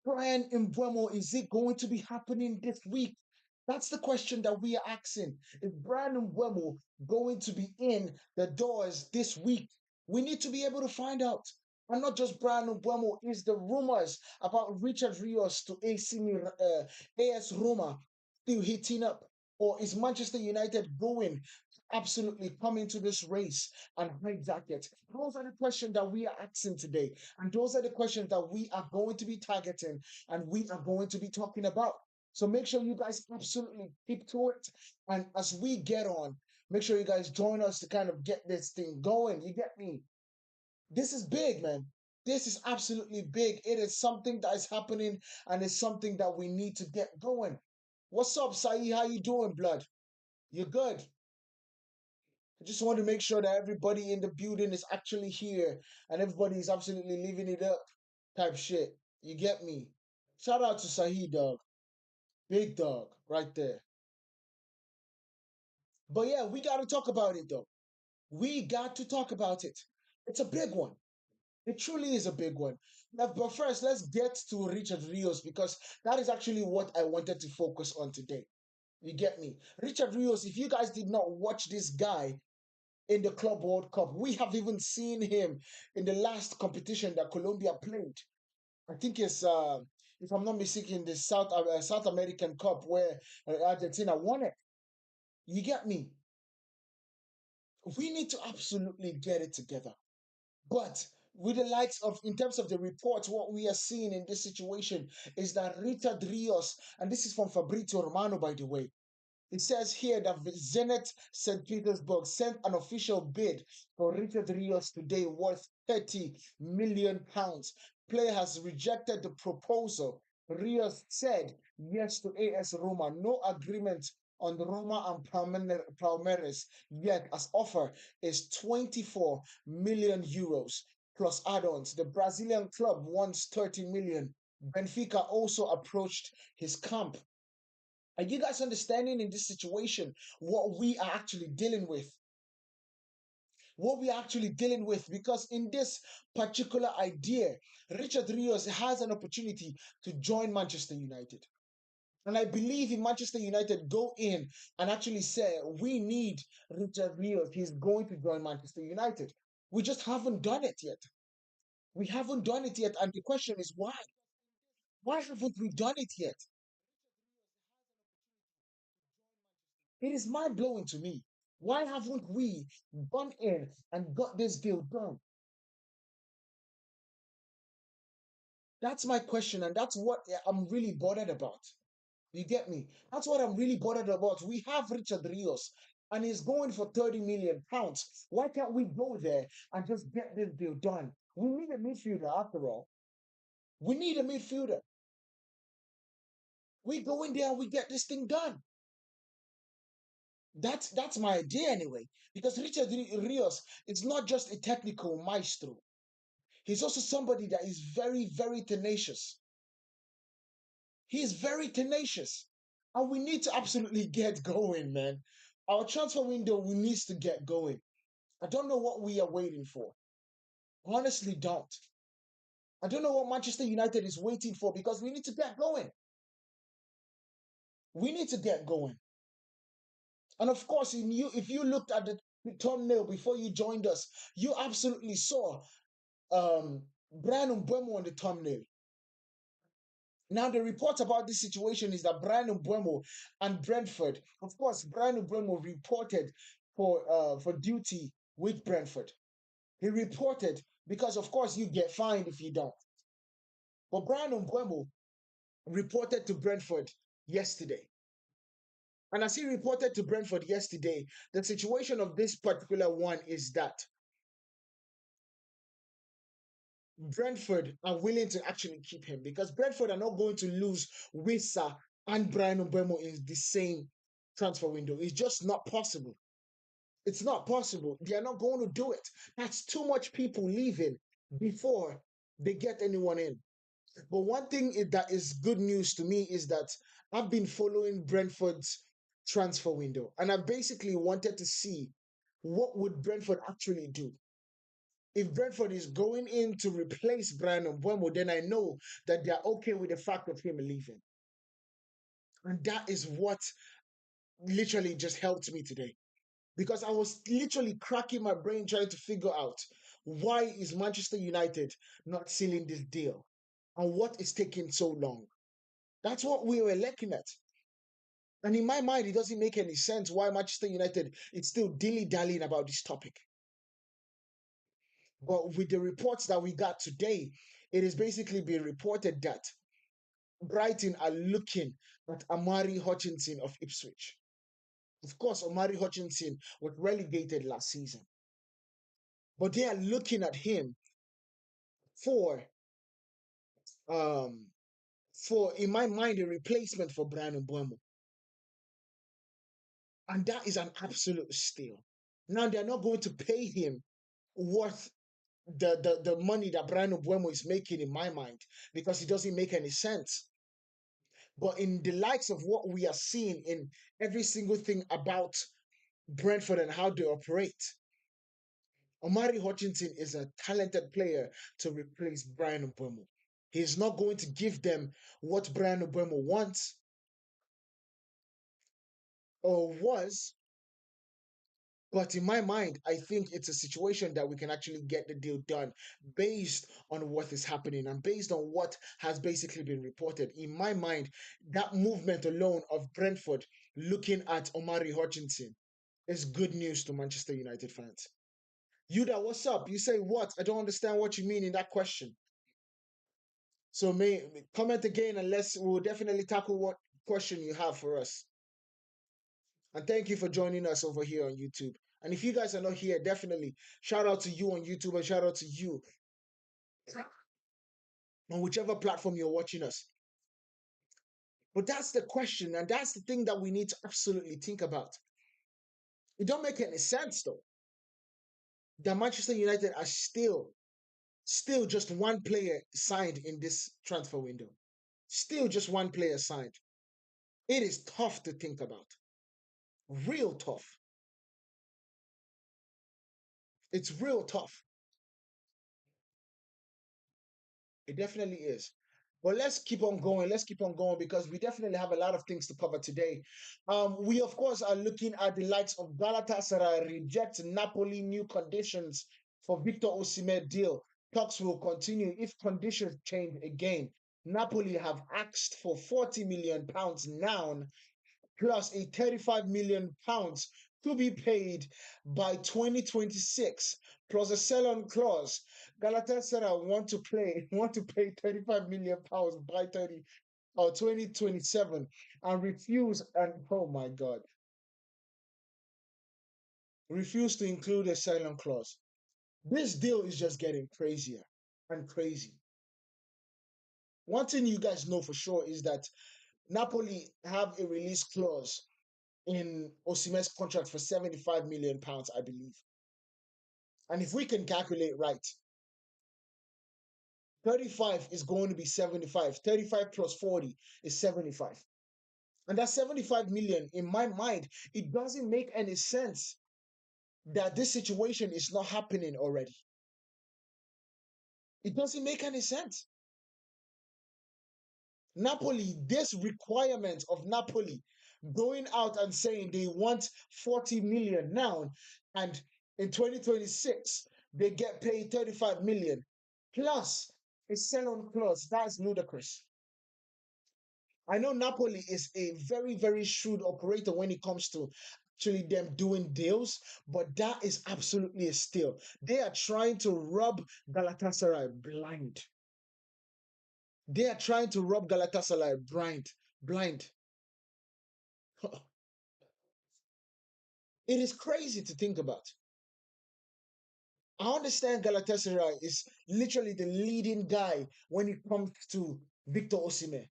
Bryan Mbeumo, is it going to be happening this week? That's the question that we are asking. Is Bryan Mbeumo going to be in the doors this week? We need to be able to find out. And not just Bryan Mbeumo, is the rumors about Richard Rios to AS Roma still heating up? Or is Manchester United going to absolutely come into this race and hijack it? Those are the questions that we are asking today. And those are the questions that we are going to be targeting and we are going to be talking about. So make sure you guys absolutely keep to it. And as we get on, make sure you guys join us to kind of get this thing going. You get me? This is big, man. This is absolutely big. It is something that is happening and it's something that we need to get going. What's up, Saeed? How you doing, blood? You good? I just want to make sure that everybody in the building is actually here and everybody is absolutely living it up type shit. You get me? Shout out to Saeed, dog. Big dog, right there. But yeah, we got to talk about it though. We got to talk about it. It's a big one. It truly is a big one. Now, but first, let's get to Richard Rios because that is actually what I wanted to focus on today. You get me? Richard Rios, if you guys did not watch this guy in the Club World Cup, we have even seen him in the last competition that Colombia played. I think it's, if I'm not mistaken, the South American Cup where Argentina won it. You get me? We need to absolutely get it together. But with the likes of, in terms of the reports, what we are seeing in this situation is that Richard Rios, and this is from Fabrizio Romano, by the way, it says here that Zenit St. Petersburg sent an official bid for Richard Rios today worth £30 million. Player has rejected the proposal. Rios said yes to AS Roma. No agreement on the Roma and Palmeiras yet, as offer is 24 million euros plus add-ons. The Brazilian club wants 30 million. Benfica also approached his camp. Are you guys understanding in this situation what we are actually dealing with? What we are actually dealing with, because in this particular idea, Richard Rios has an opportunity to join Manchester United. And I believe if Manchester United go in and actually say, we need Richard Rios, he's going to join Manchester United. We just haven't done it yet. We haven't done it yet. And the question is why? Why haven't we done it yet? It is mind blowing to me. Why haven't we gone in and got this deal done? That's my question, and that's what I'm really bothered about. You get me? That's what I'm really bothered about. We have Richard Rios, and he's going for £30 million. Why can't we go there and just get this deal done? We need a midfielder after all. We need a midfielder. We go in there and we get this thing done. That's my idea anyway. Because Richard Rios is not just a technical maestro. He's also somebody that is very, very tenacious. He is very tenacious. And we need to absolutely get going, man. Our transfer window, we needs to get going. I don't know what we are waiting for. Honestly, don't. I don't know what Manchester United is waiting for because we need to get going. We need to get going. And of course, if you looked at the thumbnail before you joined us, you absolutely saw Bryan Mbeumo on the thumbnail. Now, the report about this situation is that Bryan Mbeumo and Brentford, of course, Bryan Mbeumo reported for duty with Brentford. He reported because, of course, you get fined if you don't. But Bryan Mbeumo reported to Brentford yesterday. And as he reported to Brentford yesterday, the situation of this particular one is that Brentford are willing to actually keep him because Brentford are not going to lose Wissa and Bryan Mbeumo in the same transfer window. It's just not possible. It's not possible. They are not going to do it. That's too much people leaving before they get anyone in. But one thing that is good news to me is that I've been following Brentford's transfer window, and I basically wanted to see what would Brentford actually do. If Brentford is going in to replace Bryan Mbeumo, then I know that they're okay with the fact of him leaving. And that is what literally just helped me today. Because I was literally cracking my brain trying to figure out why is Manchester United not sealing this deal and what is taking so long. That's what we were looking at. And in my mind, it doesn't make any sense why Manchester United is still dilly-dallying about this topic. But with the reports that we got today, it is basically being reported that Brighton are looking at Amari Hutchinson of Ipswich. Of course, Amari Hutchinson was relegated last season, but they are looking at him for um in my mind a replacement for Bryan Mbeumo, and that is an absolute steal. Now they're not going to pay him worth the money that Bryan Mbeumo is making in my mind because it doesn't make any sense. But in the likes of what we are seeing in every single thing about Brentford and how they operate, Omari Hutchinson is a talented player to replace Bryan Mbeumo. He's not going to give them what Bryan Mbeumo wants or was, but in my mind, I think it's a situation that we can actually get the deal done based on what is happening and based on what has basically been reported. In my mind, that movement alone of Brentford looking at Omari Hutchinson is good news to Manchester United fans. Yuda, what's up? You say what? I don't understand what you mean in that question. So may comment again and we'll definitely tackle what question you have for us. And thank you for joining us over here on YouTube. And if you guys are not here, definitely shout out to you on YouTube and shout out to you on whichever platform you're watching us. But that's the question, and that's the thing that we need to absolutely think about. It don't make any sense though that Manchester United are still just one player signed in this transfer window. Still just one player signed. It is tough to think about. Real tough. It's real tough. It definitely is. But let's keep on going. Let's keep on going because we definitely have a lot of things to cover today. We, of course, are looking at the likes of Galatasaray reject Napoli new conditions for Victor Osimhen deal. Talks will continue if conditions change again. Napoli have asked for £40 million now plus a £35 million to be paid by 2026, plus a sell-on clause. Galatasaray want to pay £35 million by 2027 and oh my god, refuse to include a sell-on clause. This deal is just getting crazier and crazy. One thing you guys know for sure is that Napoli have a release clause in Osimhen's contract for £75 million, I believe. And if we can calculate right, 35 is going to be 75. 35 plus 40 is 75. And that 75 million, in my mind, it doesn't make any sense that this situation is not happening already. It doesn't make any sense. Napoli, this requirement of Napoli going out and saying they want 40 million now, and in 2026 they get paid 35 million plus a sell-on clause. That's ludicrous. I know Napoli is a very, very shrewd operator when it comes to actually them doing deals, but that is absolutely a steal. They are trying to rub Galatasaray blind. They are trying to rob Galatasaray blind. Blind. It is crazy to think about. I understand Galatasaray is literally the leading guy when it comes to Victor Osimhen,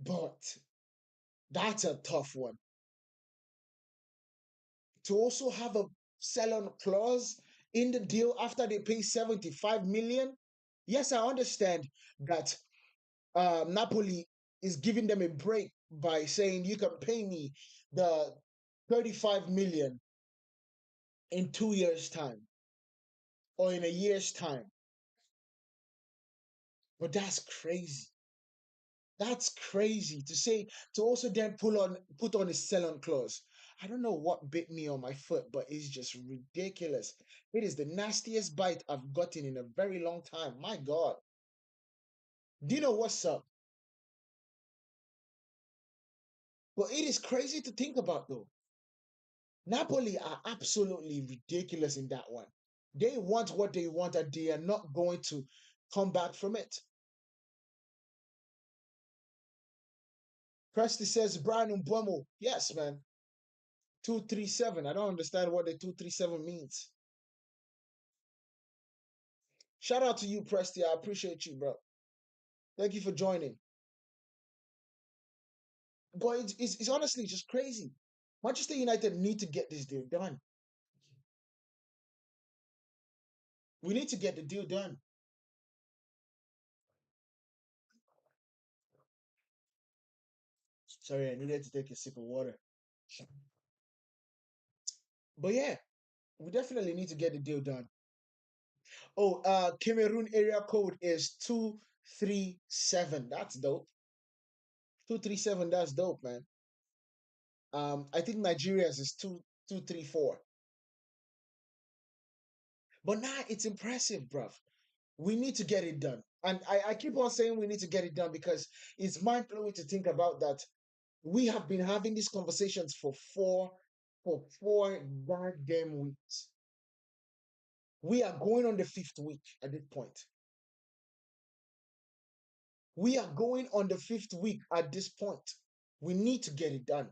but that's a tough one. To also have a sell-on clause in the deal after they pay 75 million. Yes, I understand that Napoli is giving them a break by saying you can pay me the 35 million in 2 years' time. or in a year's time. But that's crazy. That's crazy to say, to also then put on a sell-on clause. I don't know what bit me on my foot, but it's just ridiculous. It is the nastiest bite I've gotten in a very long time. My God. Do you know what's up? But it is crazy to think about though. Napoli are absolutely ridiculous in that one. They want what they want and they are not going to come back from it. Presti says Bryan Mbeumo. Yes, man. 237. I don't understand what the 237 means. Shout out to you, Presti. I appreciate you, bro. Thank you for joining. But it's honestly just crazy. Manchester United need to get this deal done. We need to get the deal done. Sorry, I needed to take a sip of water. But yeah, we definitely need to get the deal done. Oh, Cameroon area code is 237. That's dope. 237, that's dope, man. I think Nigeria's is 2234. But now it's impressive, bruv. We need to get it done. And I keep on saying we need to get it done because it's mind blowing to think about that. We have been having these conversations for four goddamn weeks. We are going on the fifth week at this point. We are going on the fifth week at this point. We need to get it done.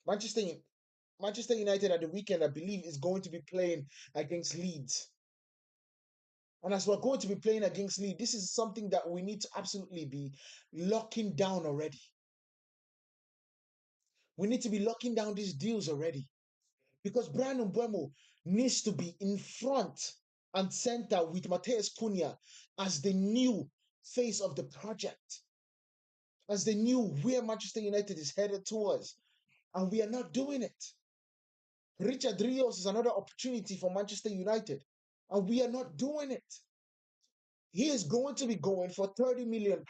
Manchester, Manchester United at the weekend, I believe, is going to be playing against Leeds. And as we're going to be playing against Leeds, this is something that we need to absolutely be locking down already. We need to be locking down these deals already. Because Bryan Mbeumo needs to be in front and center with Mateus Cunha as the new face of the project, as the new where Manchester United is headed towards. And we are not doing it. Richard Rios is another opportunity for Manchester United, and we are not doing it. He is going to be going for £30 million.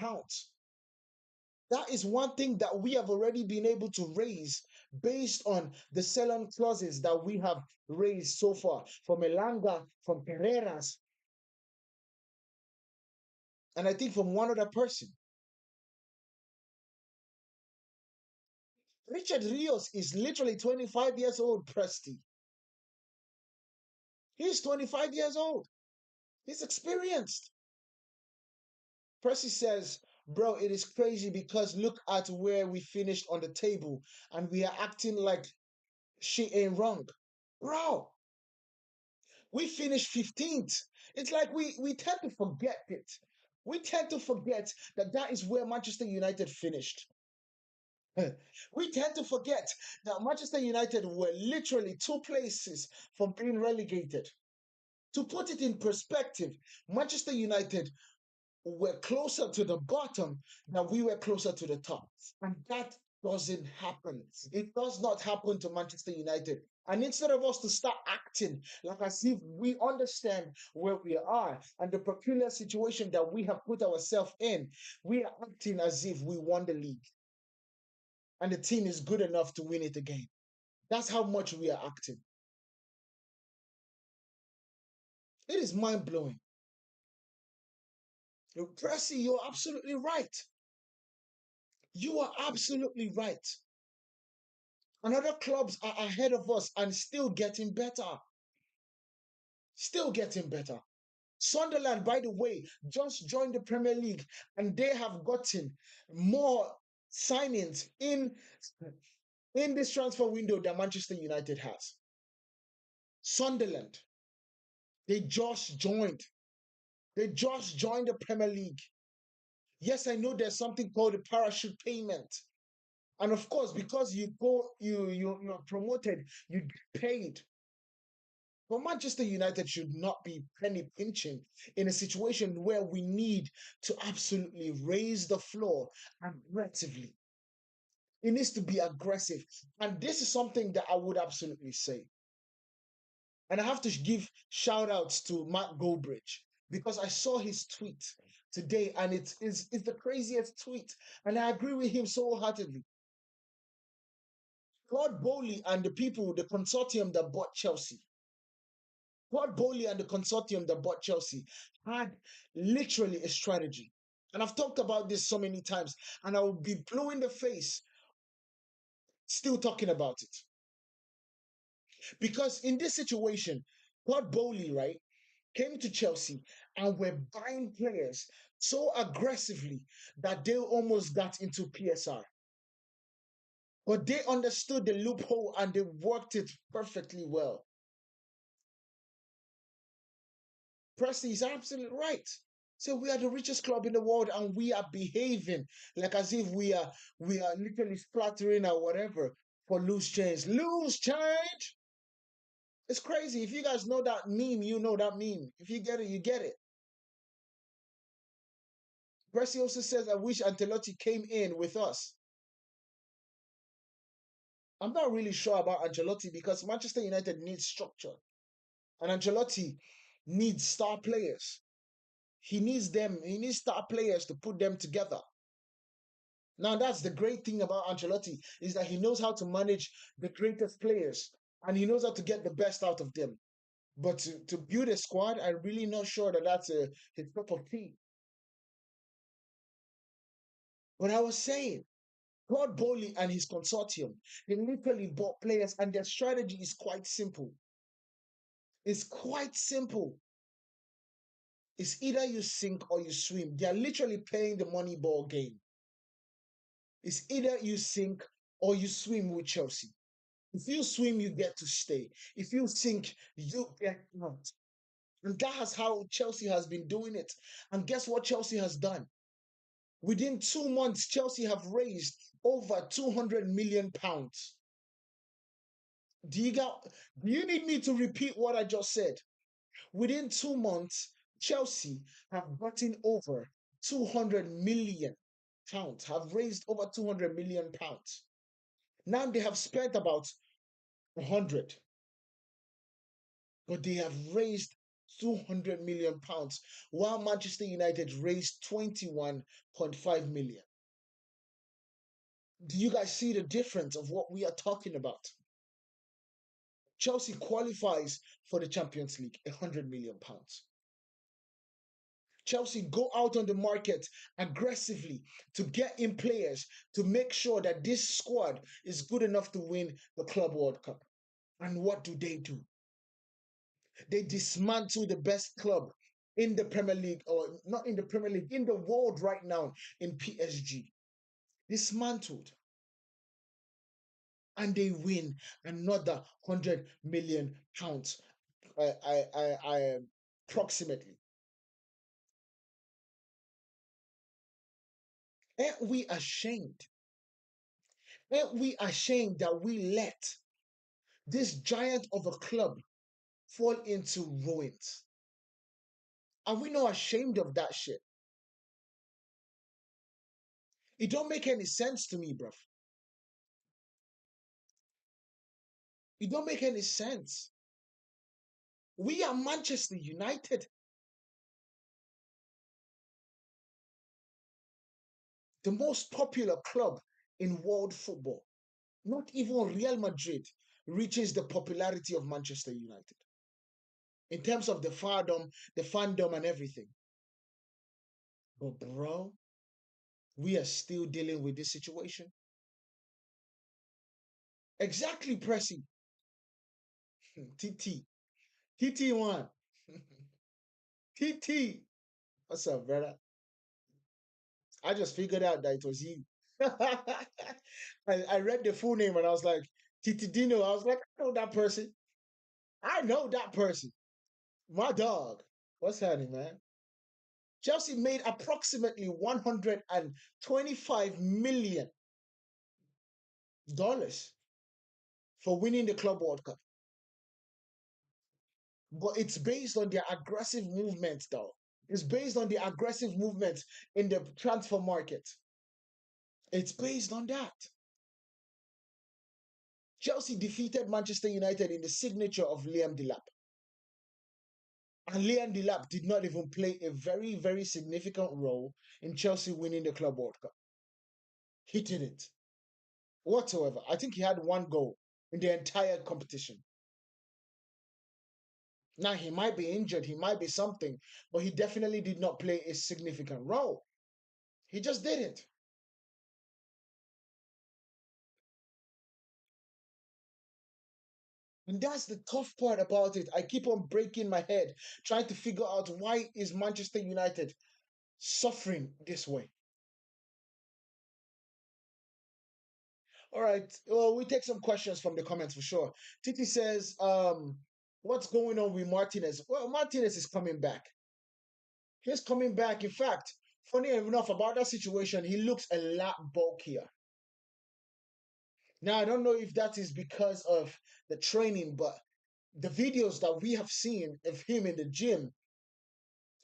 That is one thing that we have already been able to raise based on the sell-on clauses that we have raised so far from Elanga, from Pereiras, and I think from one other person. Richard Rios is literally 25 years old, Presti. He's 25 years old. He's experienced. Percy says, bro, it is crazy because look at where we finished on the table and we are acting like she ain't wrong. Bro, we finished 15th. It's like we tend to forget it. We tend to forget that that is where Manchester United finished. We tend to forget that Manchester United were literally 2 places from being relegated. To put it in perspective, Manchester United were closer to the bottom than we were closer to the top. And that doesn't happen. It does not happen to Manchester United. And instead of us to start acting like as if we understand where we are and the peculiar situation that we have put ourselves in, we are acting as if we won the league and the team is good enough to win it again. That's how much we are acting. It is mind blowing. Percy, you're absolutely right. You are absolutely right. And other clubs are ahead of us and still getting better. Still getting better. Sunderland, by the way, just joined the Premier League and they have gotten more signings in this transfer window that Manchester United has. Sunderland, they just joined. They just joined the Premier League. Yes, I know there's something called a parachute payment. And of course, because you're promoted, you get paid. But Manchester United should not be penny pinching in a situation where we need to absolutely raise the floor aggressively. He needs to be aggressive. And this is something that I would absolutely say. And I have to give shout outs to Matt Goldbridge because I saw his tweet today and it's the craziest tweet. And I agree with him so wholeheartedly. Claude Bowley and the people, the consortium that bought Chelsea, Claude Bowley and the consortium that bought Chelsea had literally a strategy. And I've talked about this so many times, and I will be blue in the face still talking about it. Because in this situation, Claude Bowley, right, came to Chelsea and were buying players so aggressively that they almost got into PSR. But they understood the loophole and they worked it perfectly well. Presley is absolutely right. So we are the richest club in the world and we are behaving like as if we are literally splattering or whatever for loose change. Loose change! It's crazy. If you guys know that meme, you know that meme. If you get it, you get it. Presley also says, I wish Ancelotti came in with us. I'm not really sure about Ancelotti because Manchester United needs structure. And Ancelotti needs star players. He needs them. He needs star players to put them together. Now, that's the great thing about Ancelotti is that he knows how to manage the greatest players and he knows how to get the best out of them. But to build a squad, I'm really not sure that that's his cup of tea. But I was saying, Claude Bowley and his consortium, they literally bought players and their strategy is quite simple. It's quite simple. It's either you sink or you swim. They are literally playing the money ball game. It's either you sink or you swim with Chelsea. If you swim, you get to stay. If you sink, you get out. And that's how Chelsea has been doing it. And guess what Chelsea has done? Within 2 months, Chelsea have raised over £200 million. Do you got, do you need me to repeat what I just said? Within 2 months, Chelsea have gotten over £200 million, have raised over £200 million. Now they have spent about 100, but they have raised £200 million, while Manchester United raised 21.5 million. Do you guys see the difference of what we are talking about? Chelsea qualifies for the Champions League, £100 million. Chelsea go out on the market aggressively to get in players to make sure that this squad is good enough to win the Club World Cup. And what do? They dismantle the best club in the Premier League, or not in the Premier League, in the world right now, in PSG. Dismantled. And they win another £100 million, approximately. Ain't we ashamed? Ain't we ashamed that we let this giant of a club fall into ruins? Are we not ashamed of that shit? It don't make any sense to me, bruv. It don't make any sense. We are Manchester United. The most popular club in world football. Not even Real Madrid reaches the popularity of Manchester United in terms of the fandom and everything. But bro, we are still dealing with this situation. Exactly, Pressy. TT. TT1. TT. What's up, brother? I just figured out that it was you. I read the full name and I was like, TT Dino. I was like, I know that person. I know that person. My dog. What's happening, man? Chelsea made approximately $125 million for winning the Club World Cup. But it's based on their aggressive movements, though. It's based on the aggressive movements in the transfer market. It's based on that. Chelsea defeated Manchester United in the signature of Liam Delap. And Liam Delap did not even play a very, very significant role in Chelsea winning the Club World Cup. He didn't whatsoever. I think he had one goal in the entire competition. Now, he might be injured, he might be something, but he definitely did not play a significant role. He just didn't. And that's the tough part about it. I keep on breaking my head trying to figure out why is Manchester United suffering this way. All right. Well, we take some questions from the comments for sure. Titi says, what's going on with Martinez? Well, Martinez is coming back. He's coming back. In fact, funny enough about that situation, he looks a lot bulkier. Now, I don't know if that is because of the training, but the videos that we have seen of him in the gym,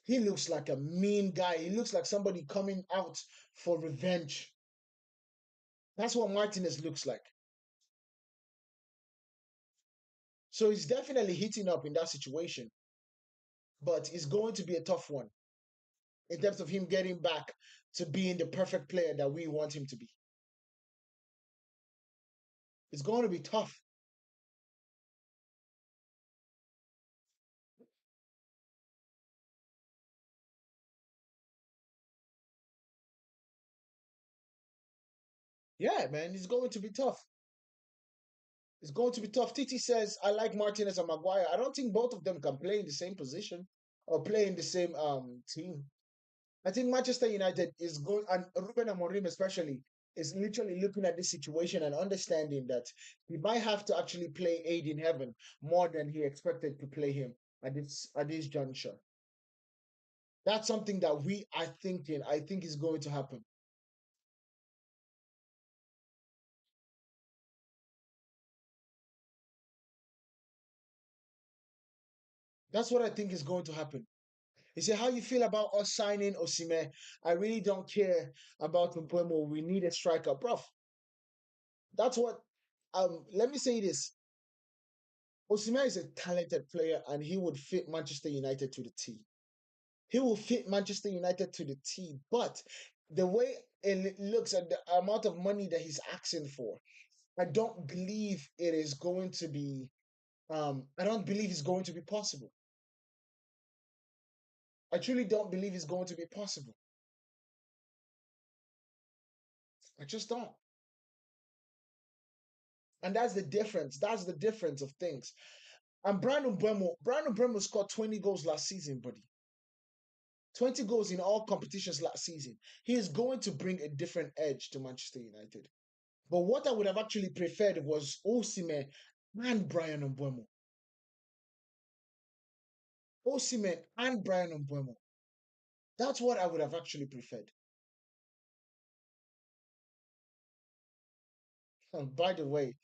he looks like a mean guy. He looks like somebody coming out for revenge. That's what Martinez looks like. So he's definitely heating up in that situation, but it's going to be a tough one in terms of him getting back to being the perfect player that we want him to be. It's going to be tough. Yeah, man, it's going to be tough. It's going to be tough. Titi says, I like Martinez and Maguire. I don't think both of them can play in the same position or play in the same team. I think Manchester United is going, and Ruben Amorim especially, is literally looking at this situation and understanding that he might have to actually play Aid in Heaven more than he expected to play him at this juncture. That's something that we are thinking. I think is going to happen. That's what I think is going to happen. He said, "How you feel about us signing Osime? I really don't care about Mbeumo. We need a striker, bro." That's what. Let me say this: Osime is a talented player, and he would fit Manchester United to the T. He will fit Manchester United to the T. But the way it looks at the amount of money that he's asking for, I don't believe it is going to be. I don't believe it's going to be possible. I truly don't believe it's going to be possible. I just don't. And that's the difference. That's the difference of things. And Bryan Mbeumo scored 20 goals last season, buddy. 20 goals in all competitions last season. He is going to bring a different edge to Manchester United. But what I would have actually preferred was Osimhen and Bryan Mbeumo. Osimhen and Bryan Mbeumo. That's what I would have actually preferred. And by the way,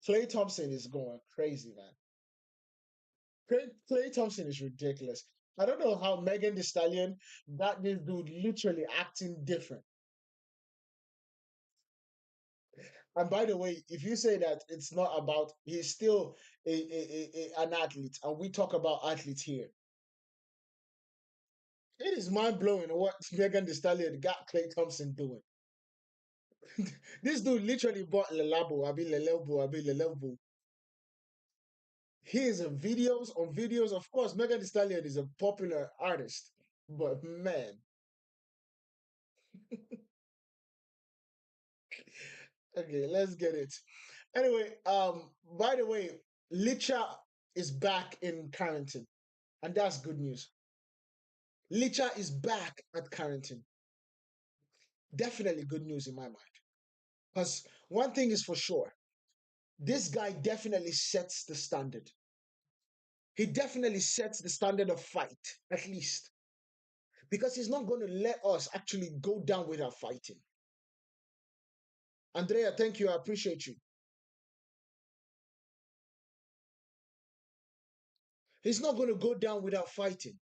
Clay Thompson is going crazy, man. Clay Thompson is ridiculous. I don't know how Megan Thee Stallion got this dude literally acting different. And by the way, if you say that it's not about, he's still an athlete, and we talk about athletes here. It is mind blowing what Megan Thee Stallion got Clay Thompson doing. This dude literally bought Lelebo. He is in videos on videos. Of course, Megan Thee Stallion is a popular artist, but man, okay, let's get it. Anyway, by the way, Licha is back in Carrington, and that's good news. Licha is back at Carrington. Definitely good news in my mind. Because one thing is for sure, this guy definitely sets the standard. He definitely sets the standard of fight, at least. Because he's not going to let us actually go down without fighting. Andrea, thank you. I appreciate you. He's not going to go down without fighting.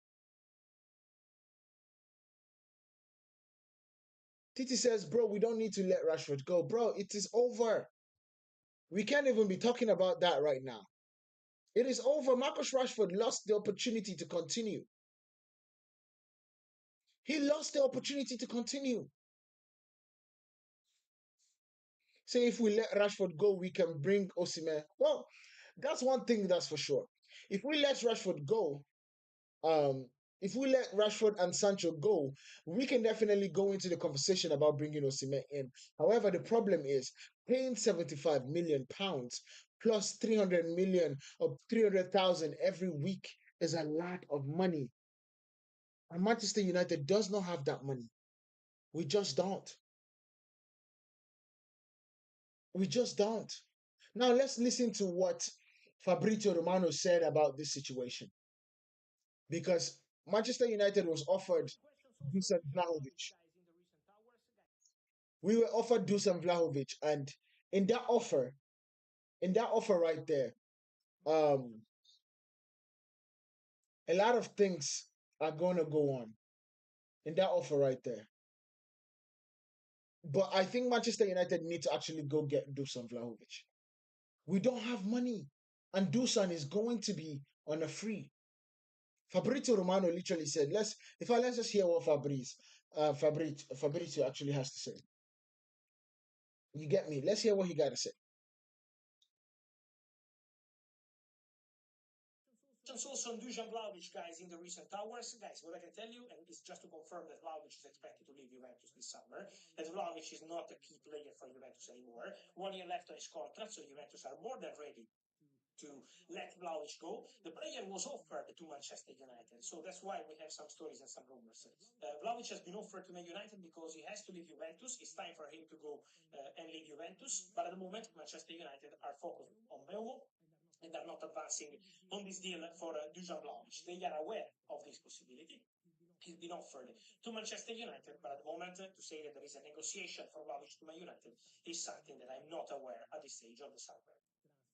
Titi says, bro, we don't need to let Rashford go. Bro, it is over. We can't even be talking about that right now. It is over. Marcus Rashford lost the opportunity to continue. He lost the opportunity to continue. Say if we let Rashford go, we can bring Osimhen. Well, that's one thing that's for sure. If we let Rashford go, um, if we let Rashford and Sancho go, we can definitely go into the conversation about bringing Osimhen in. However, the problem is paying 75 million pounds plus 300 million or 300,000 every week is a lot of money. And Manchester United does not have that money. We just don't. We just don't. Now let's listen to what Fabrizio Romano said about this situation. Because Manchester United was offered Dusan Vlahovic. We were offered Dusan Vlahovic, and in that offer, in that offer right there, um, a lot of things are going to go on in that offer right there. But I think Manchester United need to actually go get Dusan Vlahovic. We don't have money, and Dusan is going to be on a free. Fabrizio Romano literally said, let's just hear what Fabrizio actually has to say. You get me? Let's hear what he got to say. Also on Dusan Vlahovic, guys, in the recent hours. Guys, what I can tell you, and it's just to confirm that Vlahovic is expected to leave Juventus this summer, that Vlahovic is not a key player for Juventus anymore. 1 year left on his contract, so Juventus are more than ready to let Vlahovic go. The player was offered to Manchester United, so that's why we have some stories and some rumors. Vlahovic has been offered to Man United because he has to leave Juventus. It's time for him to go and leave Juventus, but at the moment, Manchester United are focused on Mbeumo and are not advancing on this deal for Dusan Vlahovic. They are aware of this possibility. He's been offered to Manchester United, but at the moment, to say that there is a negotiation for Vlahovic to Man United is something that I'm not aware at this stage of the summer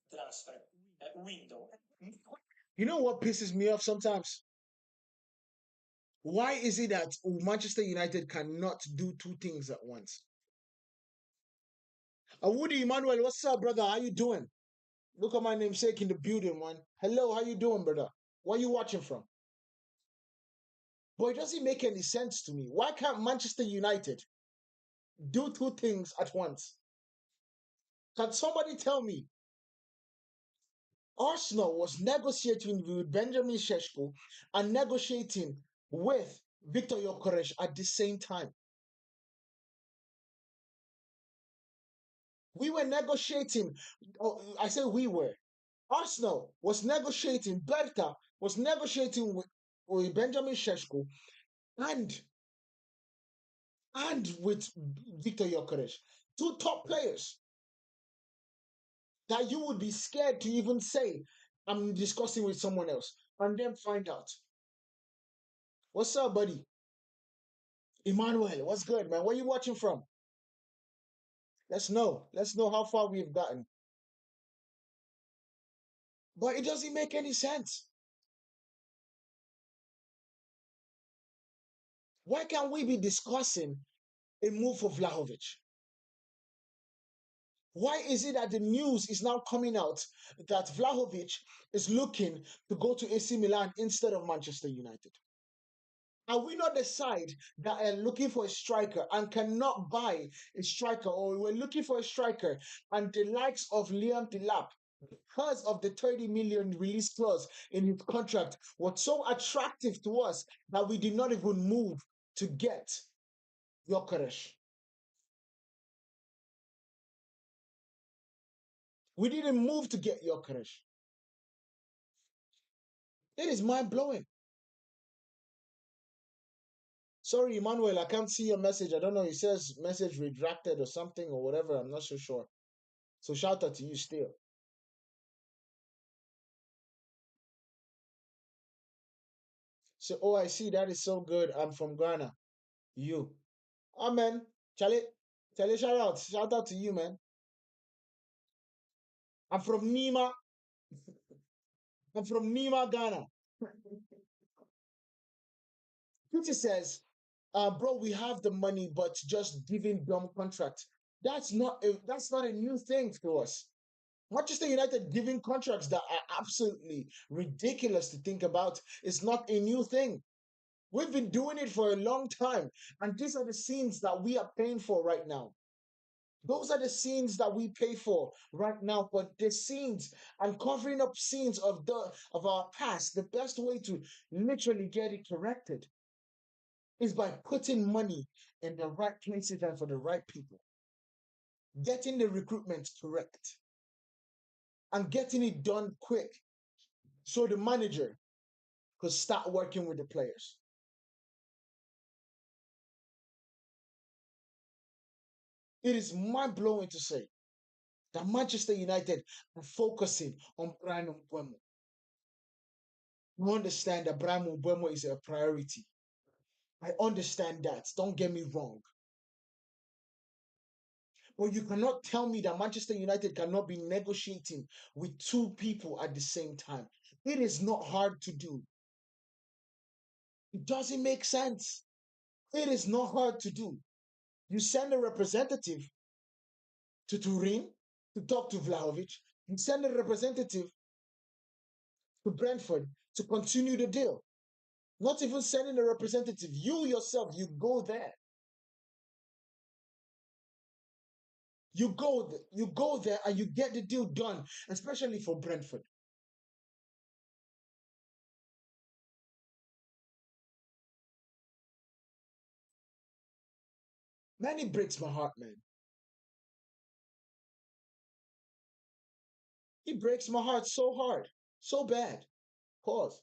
transfer window. You know what pisses me off sometimes? Why is it that Manchester United cannot do two things at once? Woody Emmanuel, what's up, brother? How you doing? Look at my namesake in the building, man. Hello, how you doing, brother? Where you watching from? Boy, it doesn't make any sense to me. Why can't Manchester United do two things at once? Can somebody tell me? Arsenal was negotiating with Benjamin Sheshko and negotiating with Viktor Gyokeres at the same time. We were negotiating. Oh, I say we were. Arsenal was negotiating. Berta was negotiating with Benjamin Sheshko and with Viktor Gyokeres, two top players that you would be scared to even say, I'm discussing with someone else, and then find out. What's up, buddy? Emmanuel, what's good, man? Where you watching from? Let's know. Let's know how far we've gotten. But it doesn't make any sense. Why can't we be discussing a move for Vlahovic? Why is it that the news is now coming out that Vlahovic is looking to go to AC Milan instead of Manchester United? Are we not the side that are looking for a striker and cannot buy a striker, or we're looking for a striker and the likes of Liam Delap, because of the 30 million release clause in his contract, was so attractive to us that we did not even move to get Gyokeres. We didn't move to get Gyokeres. It is mind blowing. Sorry, Emmanuel, I can't see your message. I don't know. It says message retracted or something or whatever. I'm not so sure. So shout out to you still. So, oh, I see. That is so good. I'm from Ghana. You. Oh, man. Charlie, Charlie, shout out. Shout out to you, man. I'm from Nima. I'm from Nima, Ghana. Peter says, bro, we have the money, but just giving dumb contracts. That's not a new thing to us. Manchester United giving contracts that are absolutely ridiculous to think about is not a new thing. We've been doing it for a long time, and these are the scenes that we are paying for right now. Those are the scenes that we pay for right now. But the scenes and covering up scenes of our past, the best way to literally get it corrected is by putting money in the right places and for the right people, getting the recruitment correct, and getting it done quick so the manager could start working with the players. It is mind blowing to say that Manchester United are focusing on Bryan Mbeumo. We understand that Bryan Mbeumo is a priority. I understand that. Don't get me wrong. But you cannot tell me that Manchester United cannot be negotiating with two people at the same time. It is not hard to do. It doesn't make sense. It is not hard to do. You send a representative to Turin to talk to Vlahovic. You send a representative to Brentford to continue the deal. Not even sending a representative. You yourself, you go there. You go there and you get the deal done, especially for Brentford. Man, it breaks my heart, man. It breaks my heart so hard, so bad. Pause.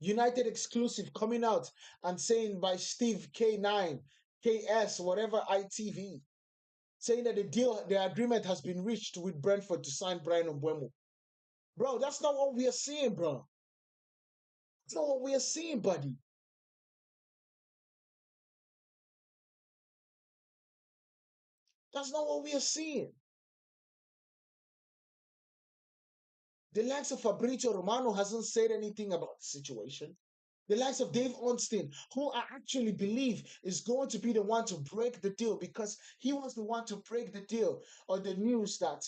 United exclusive coming out and saying by Steve K9, KS, whatever ITV, saying that the agreement has been reached with Brentford to sign Bryan Mbeumo. Bro, that's not what we are seeing, bro. That's not what we are seeing, buddy. That's not what we are seeing. The likes of Fabrizio Romano hasn't said anything about the situation. The likes of Dave Ornstein, who I actually believe is going to be the one to break the deal because he was the one to break the deal on the news that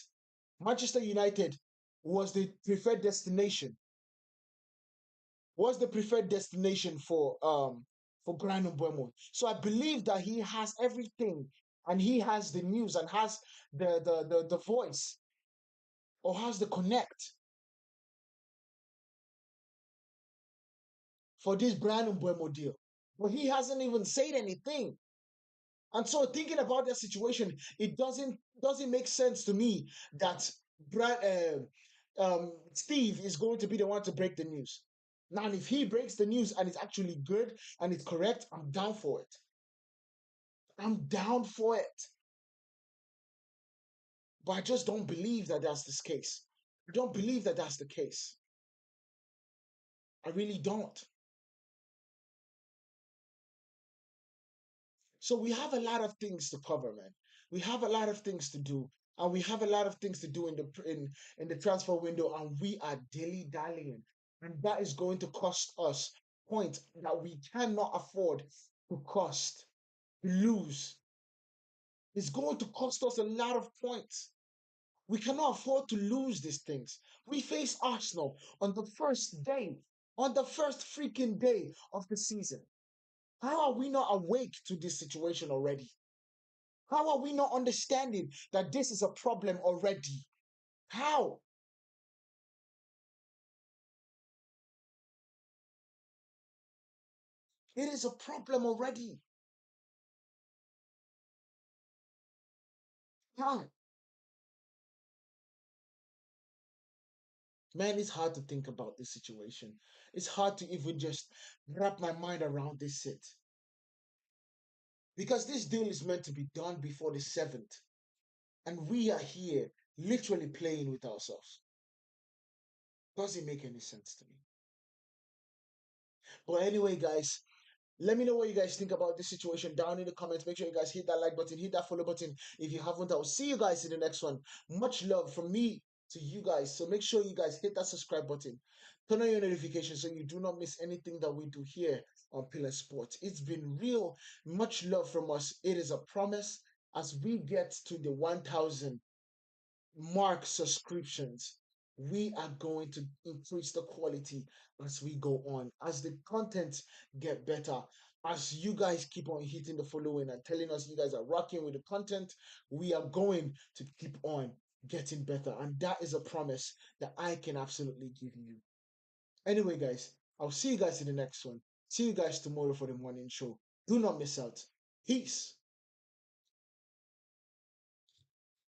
Manchester United was the preferred destination, was the preferred destination for Bryan Mbeumo. So I believe that he has everything and he has the news and has the voice or has the connect for this Bryan Mbeumo deal. But he hasn't even said anything. And so thinking about that situation, it doesn't make sense to me that Steve is going to be the one to break the news. Now, if he breaks the news and it's actually good and it's correct, I'm down for it. I'm down for it. But I just don't believe that that's the case. I don't believe that that's the case. I really don't. So we have a lot of things to cover, man. We have a lot of things to do, and we have a lot of things to do in the transfer window, and we are dilly dallying, and that is going to cost us points that we cannot afford to cost lose. It's going to cost us a lot of points. We cannot afford to lose these things. We face Arsenal on the first freaking day of the season. How are we not awake to this situation already? How are we not understanding that this is a problem already? How? It is a problem already. How? Man, it's hard to think about this situation. It's hard to even just wrap my mind around this shit. Because this deal is meant to be done before the 7th. And we are here literally playing with ourselves. Doesn't make any sense to me. But anyway, guys, let me know what you guys think about this situation down in the comments. Make sure you guys hit that like button, hit that follow button. If you haven't, I will see you guys in the next one. Much love from me to you guys. So make sure you guys hit that subscribe button. Turn on your notifications so you do not miss anything that we do here on Pillar Sports. It's been real. Much love from us. It is a promise as we get to the 1,000 mark subscriptions, we are going to increase the quality as we go on, as the content get better, as you guys keep on hitting the following and telling us you guys are rocking with the content. We are going to keep on getting better, and that is a promise that I can absolutely give you. Anyway, guys, I'll see you guys in the next one. See you guys tomorrow for the morning show. Do not miss out. Peace.